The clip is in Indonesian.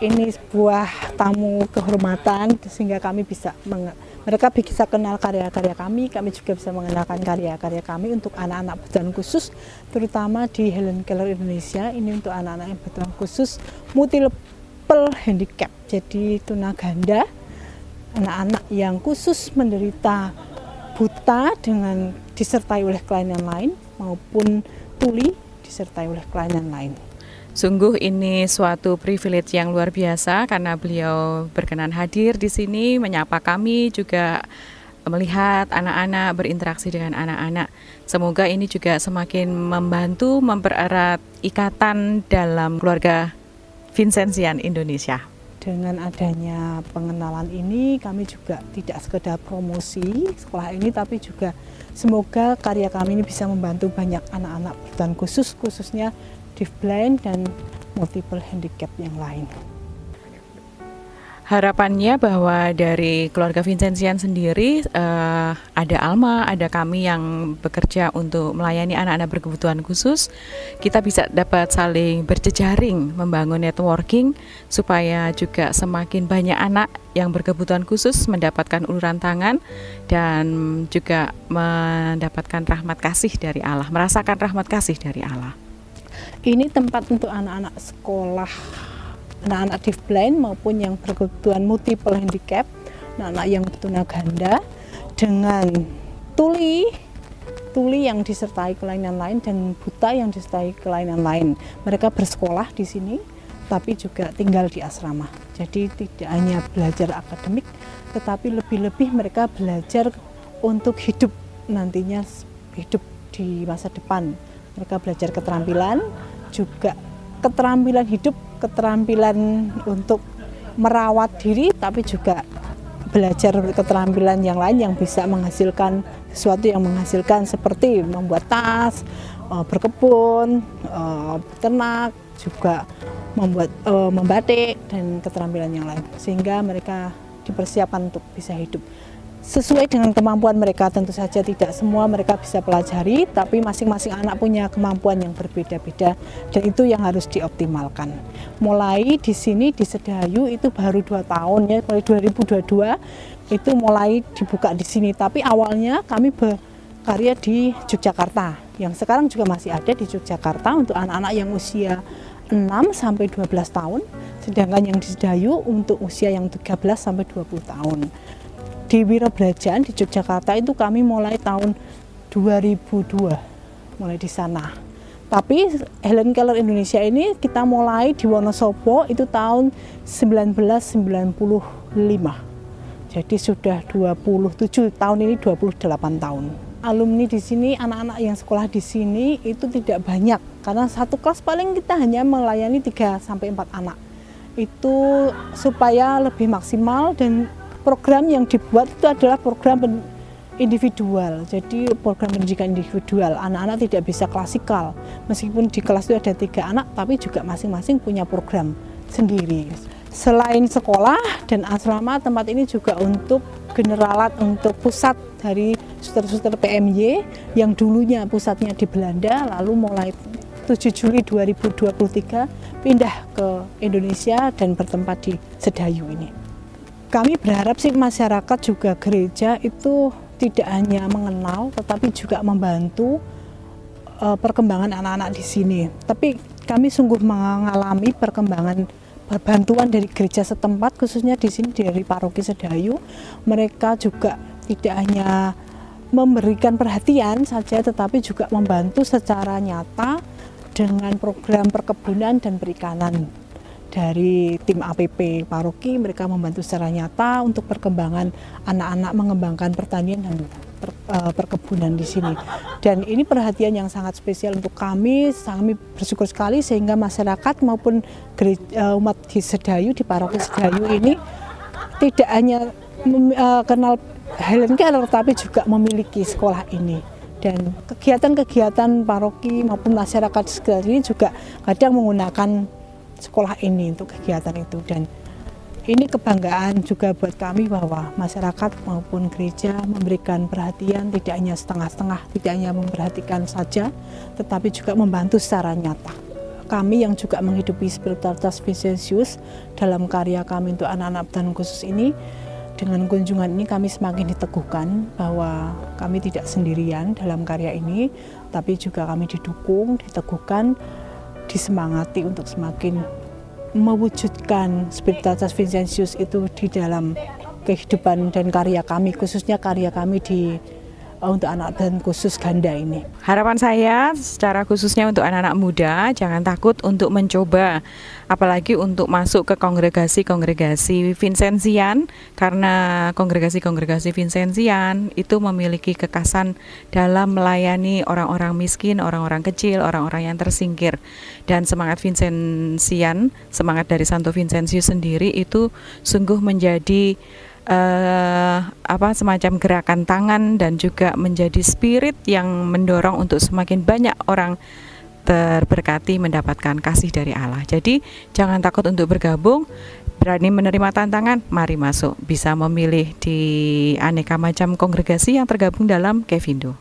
ini sebuah tamu kehormatan sehingga mereka bisa kenal karya-karya kami juga bisa mengenalkan karya-karya kami untuk anak-anak berkebutuhan khusus, terutama di Helen Keller Indonesia. Ini untuk anak-anak yang berkebutuhan khusus multiple handicap, jadi tunaganda, anak-anak yang khusus menderita buta dengan disertai oleh kelainan lain maupun tuli disertai oleh kelainan lain. Sungguh ini suatu privilege yang luar biasa karena beliau berkenan hadir di sini menyapa kami, juga melihat anak-anak, berinteraksi dengan anak-anak. Semoga ini juga semakin membantu mempererat ikatan dalam keluarga Vincentian Indonesia. Dengan adanya pengenalan ini, kami juga tidak sekedar promosi sekolah ini, tapi juga semoga karya kami ini bisa membantu banyak anak-anak berkebutuhan khusus, khususnya deafblind dan multiple handicap yang lain. Harapannya bahwa dari keluarga Vincentian sendiri ada Alma, ada kami yang bekerja untuk melayani anak-anak berkebutuhan khusus. Kita bisa dapat saling berjejaring, membangun networking supaya juga semakin banyak anak yang berkebutuhan khusus mendapatkan uluran tangan dan juga mendapatkan rahmat kasih dari Allah, merasakan rahmat kasih dari Allah. Ini tempat untuk anak-anak sekolah, anak-anak deafblind maupun yang berkebutuhan multiple handicap, anak-anak yang tunaganda dengan tuli yang disertai kelainan lain dan buta yang disertai kelainan lain. Mereka bersekolah di sini, tapi juga tinggal di asrama. Jadi tidak hanya belajar akademik, tetapi lebih-lebih mereka belajar untuk hidup nantinya, hidup di masa depan. Mereka belajar keterampilan, juga keterampilan hidup, keterampilan untuk merawat diri, tapi juga belajar keterampilan yang lain yang bisa menghasilkan sesuatu yang menghasilkan, seperti membuat tas, berkebun, ternak, juga membatik dan keterampilan yang lain, sehingga mereka dipersiapkan untuk bisa hidup sesuai dengan kemampuan mereka. Tentu saja tidak semua mereka bisa pelajari, tapi masing-masing anak punya kemampuan yang berbeda-beda dan itu yang harus dioptimalkan. Mulai di sini di Sedayu itu baru 2 tahun ya, mulai 2022 itu mulai dibuka di sini, tapi awalnya kami berkarya di Yogyakarta, yang sekarang juga masih ada di Yogyakarta untuk anak-anak yang usia 6 sampai 12 tahun, sedangkan yang di Sedayu untuk usia yang 13 sampai 20 tahun. Di Wirabrajan di Yogyakarta itu kami mulai tahun 2002, mulai di sana. Tapi Helen Keller Indonesia ini kita mulai di Wonosobo itu tahun 1995. Jadi sudah 27 tahun, ini 28 tahun. Alumni di sini, anak-anak yang sekolah di sini itu tidak banyak, karena satu kelas paling kita hanya melayani 3 sampai 4 anak. Itu supaya lebih maksimal, dan program yang dibuat itu adalah program individual, jadi program pendidikan individual. Anak-anak tidak bisa klasikal, meskipun di kelas itu ada 3 anak, tapi juga masing-masing punya program sendiri. Selain sekolah dan asrama, tempat ini juga untuk generalat, untuk pusat dari suster-suster PMY yang dulunya pusatnya di Belanda, lalu mulai 7 Juli 2023 pindah ke Indonesia dan bertempat di Sedayu ini. Kami berharap sih masyarakat juga gereja itu tidak hanya mengenal, tetapi juga membantu perkembangan anak-anak di sini. Tapi kami sungguh mengalami perkembangan bantuan dari gereja setempat, khususnya di sini dari Paroki Sedayu. Mereka juga tidak hanya memberikan perhatian saja, tetapi juga membantu secara nyata dengan program perkebunan dan perikanan. Dari tim APP Paroki, mereka membantu secara nyata untuk perkembangan anak-anak mengembangkan pertanian dan perkebunan di sini. Dan ini perhatian yang sangat spesial untuk kami. Kami bersyukur sekali sehingga masyarakat maupun gereja, umat di Sedayu, di Paroki Sedayu ini tidak hanya kenal Helen Keller, tapi juga memiliki sekolah ini. Dan kegiatan-kegiatan paroki maupun masyarakat sekitar ini juga kadang menggunakan sekolah ini untuk kegiatan itu. Dan ini kebanggaan juga buat kami bahwa masyarakat maupun gereja memberikan perhatian, tidak hanya setengah-setengah, tidak hanya memperhatikan saja, tetapi juga membantu secara nyata. kami yang juga menghidupi spiritualitas Vincentius dalam karya kami untuk anak-anak berkebutuhan khusus ini. Dengan kunjungan ini kami semakin diteguhkan bahwa kami tidak sendirian dalam karya ini, tapi juga kami didukung, diteguhkan, disemangati untuk semakin mewujudkan spiritualitas Vincentius itu di dalam kehidupan dan karya kami, khususnya karya kami untuk anak dan khusus ganda ini. Harapan saya secara khususnya untuk anak-anak muda, jangan takut untuk mencoba, apalagi untuk masuk ke kongregasi-kongregasi Vincentian, karena kongregasi-kongregasi Vincentian itu memiliki kekhasan dalam melayani orang-orang miskin, orang-orang kecil, orang-orang yang tersingkir. Dan semangat Vincentian, semangat dari Santo Vincentius sendiri itu sungguh menjadi semacam gerakan tangan dan juga menjadi spirit yang mendorong untuk semakin banyak orang terberkati mendapatkan kasih dari Allah. Jadi jangan takut untuk bergabung, berani menerima tantangan, mari masuk, bisa memilih di aneka macam kongregasi yang tergabung dalam Kevindo.